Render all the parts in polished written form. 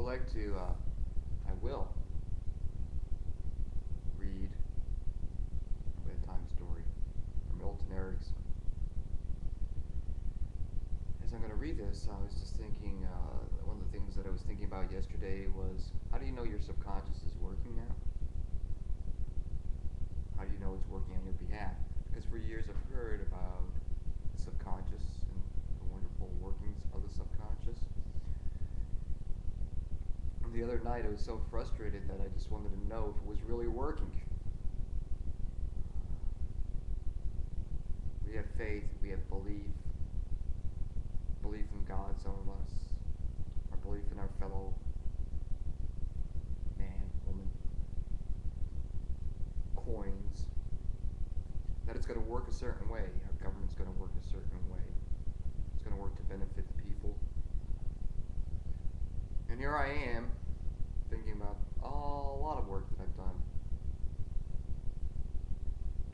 I will read a bedtime story from Milton Erickson. As I'm going to read this, I was just thinking, one of the things that I was thinking about yesterday was, how do you know your subconscious is working now? How do you know it's working on your behalf? Because for years I've heard about the subconscious and the wonderful workings of the subconscious. And the other night I was so frustrated that I just wanted to know if it was really working. We have faith, we have belief in God, some of us, our belief in our fellow man, woman, coins, that it's going to work a certain way. Our government's going to work a certain way. It's going to work to benefit the people. And here I am, thinking about a lot of work that I've done,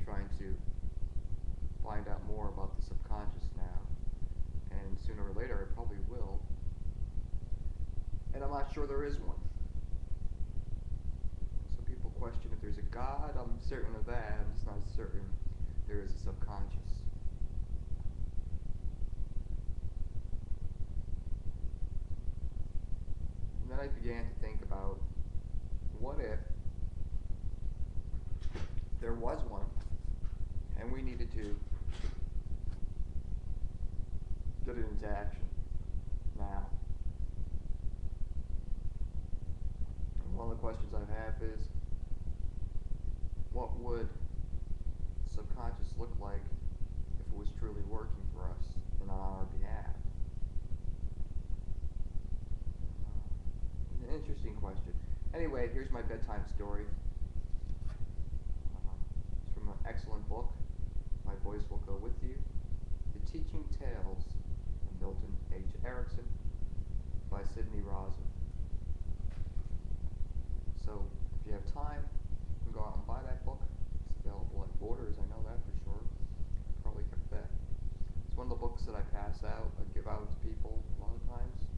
trying to find out more about the subconscious now, and sooner or later I probably will, and I'm not sure there is one. So people question if there's a God. I'm certain of that. I'm just not certain there is a subconscious. And then I began to think about, what if there was one and we needed to get it into action now? And one of the questions I have is, what would subconscious look like if it was truly working for us and on our behalf? An interesting question. Anyway, here's my bedtime story. It's from an excellent book, My Voice Will Go With You, The Teaching Tales of Milton H. Erickson by Sidney Rosen. So, if you have time, you can go out and buy that book. It's available at Borders, I know that for sure. Probably kept that. It's one of the books that I pass out, I give out to people a lot of times.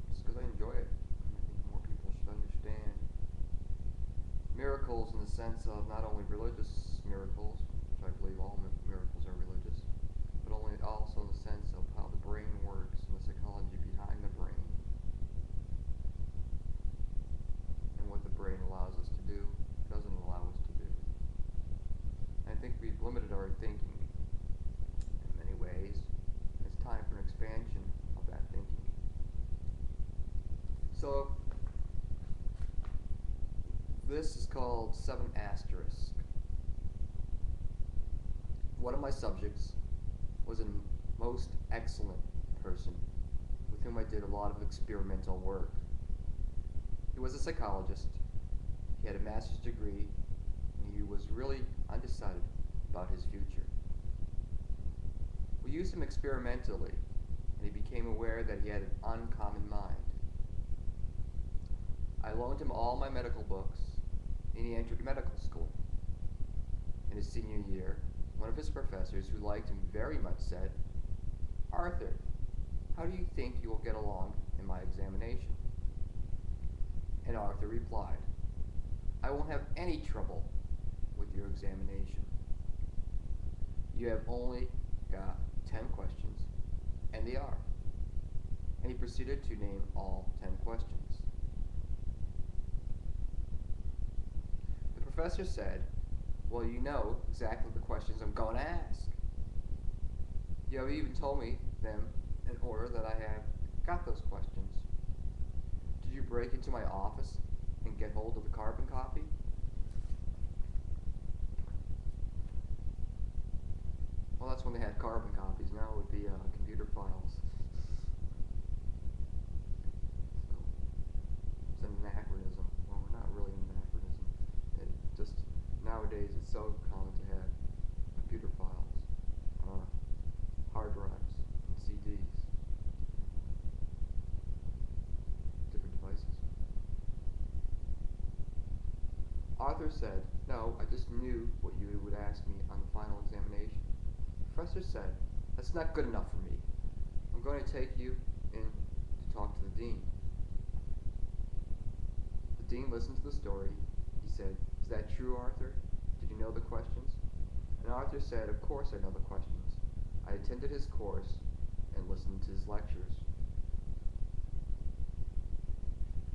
Just because I enjoy it. I think more people should understand miracles in the sense of not only religious miracles, which I believe all miracles are religious, but also in the sense of how the brain works and the psychology behind the brain, and what the brain allows us to do, doesn't allow us to do. And I think we've limited our thinking in many ways. It's time for an expansion of that thinking. So, this is called 7 asterisk. One of my subjects was a most excellent person with whom I did a lot of experimental work. He was a psychologist. He had a master's degree, and he was really undecided about his future. We used him experimentally, and he became aware that he had an uncommon mind. I loaned him all my medical books, and he entered medical school. In his senior year, one of his professors, who liked him very much, said, "Arthur, how do you think you will get along in my examination?" And Arthur replied, "I won't have any trouble with your examination. You have only got 10 questions, and they are." And he proceeded to name all 10 questions. The professor said, "Well, you know exactly the questions I'm going to ask. You have even told me them in order that I have got those questions. Did you break into my office and get hold of the carbon copy?" Well, that's when they had carbon copies. Now it would be computer files. So, it's an anachronism. Well, not really an anachronism. It just, nowadays it's so common to have computer files, hard drives, and CDs, different devices. Arthur said, "No, I just knew what you would ask me on the final examination." The professor said, "That's not good enough for me. I'm going to take you in talk to the dean. The dean listened to the story. He said, "Is that true, Arthur? Did you know the questions?" And Arthur said, "Of course I know the questions. I attended his course and listened to his lectures."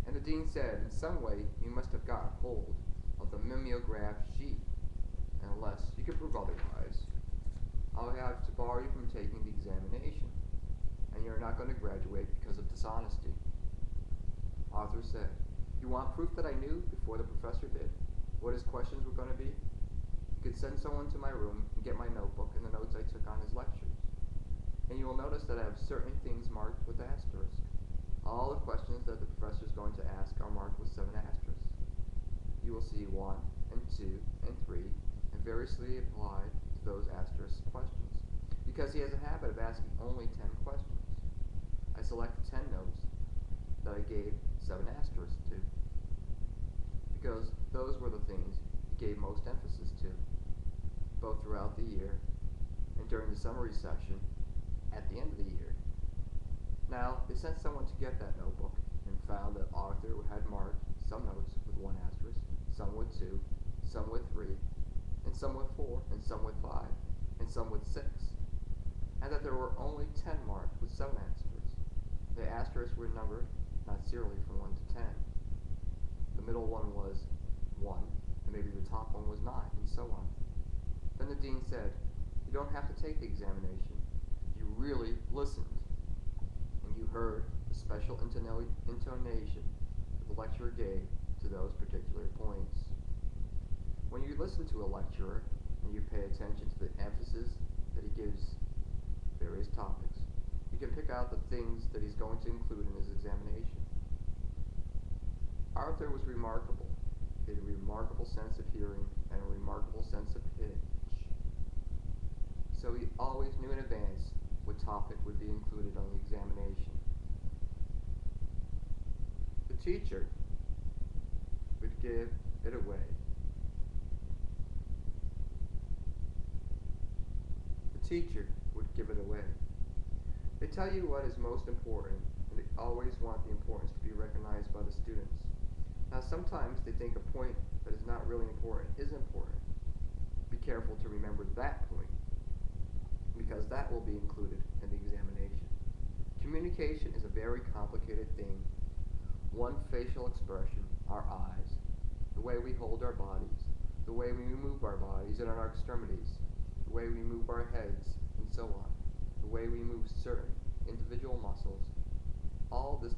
And the dean said, "In some way you must have gotten hold of the mimeograph sheet, and unless you can prove otherwise, I'll have to bar you from taking the examination, and you're not going to graduate because of dishonesty." Arthur said, "You want proof that I knew before the professor did what his questions were going to be? You could send someone to my room and get my notebook and the notes I took on his lectures, and you will notice that I have certain things marked with asterisk. All the questions that the professor is going to ask are marked with 7 asterisks. You will see 1 and 2 and 3 and variously applied to those asterisk questions, because he has a habit of asking only 10 questions. I selected 10 notes that I gave 7 asterisks to, because those were the things he gave most emphasis to, both throughout the year and during the summary session at the end of the year." Now, they sent someone to get that notebook and found that Arthur had marked some notes with 1 asterisk, some with 2, some with 3, and some with 4, and some with 5, and some with 6, and that there were only 10 marked with 7 asterisks. The asterisks were numbered not serially from 1 to 10. The middle one was 1, and maybe the top one was 9, and so on. Then the dean said, "You don't have to take the examination. You really listened, and you heard the special intonation that the lecturer gave to those particular points." When you listen to a lecturer and you pay attention to the emphasis that he gives various topics, you can pick out the things that he's going to include in his examination. Arthur was remarkable. He had a remarkable sense of hearing and a remarkable sense of pitch. So he always knew in advance what topic would be included on the examination. The teacher would give it away. The teacher would give it away. They tell you what is most important, and they always want the importance to be recognized by the students. Now, sometimes they think a point that is not really important is important. Be careful to remember that point, because that will be included in the examination. Communication is a very complicated thing. One facial expression, our eyes, the way we hold our bodies, the way we move our bodies and our extremities, the way we move our heads, and so on, the way we move certain individual muscles, all this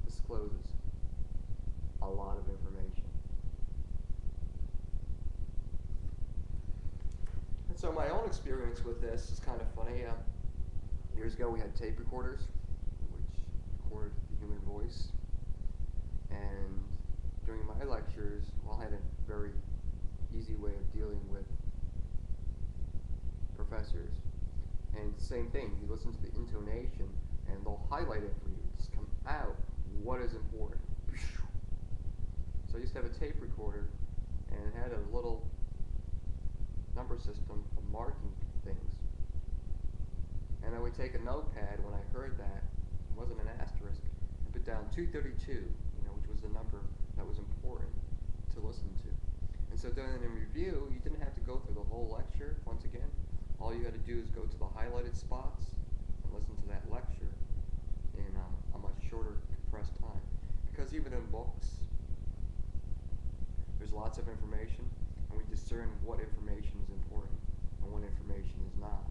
discloses a lot of information. And so my own experience with this is kind of funny. Years ago we had tape recorders, which recorded the human voice. And during my lectures, I had a very easy way of dealing with professors. And the same thing, you listen to the intonation and they'll highlight it for you. Just come out what is important. So I used to have a tape recorder and it had a little number system of marking things. And I would take a notepad when I heard that, it wasn't an asterisk, and put down 232, which was the number that was important to listen to. And so then in review, you didn't have to go through the whole lecture once again. All you had to do is go to the highlighted spots and listen to that lecture in a much shorter, compressed time. Because even in books, there's lots of information, and we discern what information is important and what information is not.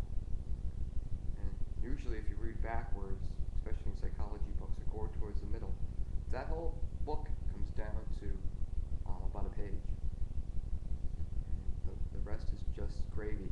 And usually if you read backwards, especially in psychology books that go towards the middle, that whole book comes down to about a page. And the rest is just gravy.